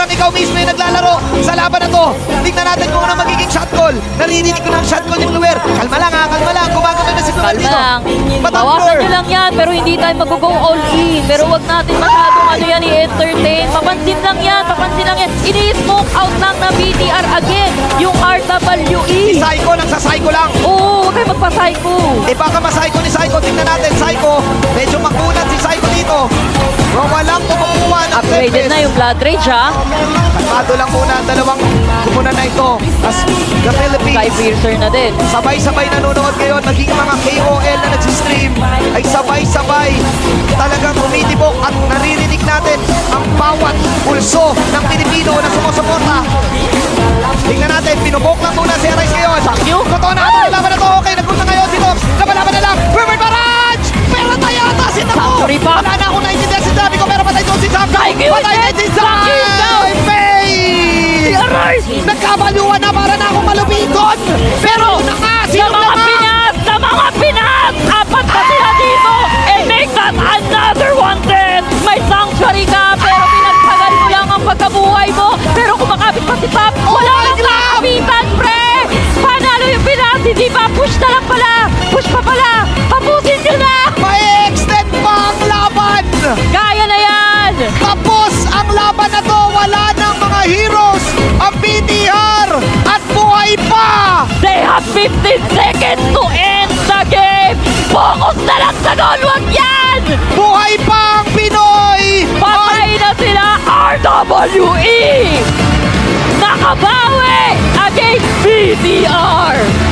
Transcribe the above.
parang ikaw mismo yung naglalaro sa laban na to. Tingnan natin kung ano magiging shot call. Naririnig ko ng shot call ni Bluer. Kalma lang ha, kalma lang. Gumagano na si Bluer Kalma dito. lang. But Bawasan nyo lang yan, pero hindi tayo mag-go all in. Pero wag natin masyadong ano yan, i-entertain. Papansin lang yan, papansin lang yan. Ini-smoke out lang na BTR again, yung RWE. Si Psycho, nagsa-Psycho lang. Oo, huwag kayo magpa-psycho. Eh baka ma-Psycho ni Psycho. Tingnan natin, Psycho. Medyo makunat si Psycho dito. Pero walang kumukuha ng Upgraded na yung Blood Rage, ha? Kalmado lang muna ang dalawang kumunan na ito. As the Sky Philippines, Piercer na din. sabay-sabay nanonood ngayon. Maging mga KOL na nagsistream ay sabay-sabay talagang tumitibok at naririnig natin ang bawat pulso ng Pilipino na sumusuporta. Tingnan natin, pinubok lang muna si Arise ngayon. Totoo na ito, laban na to. Okay, nagpunta ngayon si Tops. Laban-laban na lang. River Barrage! Pero tayo ata si Tapo. Sanctuary pa. Wala na akong naiintindihan si Sabi ko, pero patay doon si Sam. Thank you, Patay din si Sam. Thank you, Sam. Faye! Arise! Nagkabaluan na para na akong malubiton. Pero Sa mga Pinas, apat na sila dito, and make that another 110. May sanctuary ka, pero pinagtagal mo lang ang pagkabuhay mo. Pero kumakapit pa si Pop, wala kang kakapitan, pre! Panalo yung Pinas, hindi ba? Push na lang pala! Push pa pala! Tapusin nyo na! ma-extend pa ang laban. Kaya na yan! Tapos ang laban na to. Wala ng mga heroes. Ang BTR at buhay pa. They have 15 seconds to end the game! Focus na lang sa goal, wag yan! Buhay pa ang Pinoy. Patay na sila RWE! Nakabawi against BTR!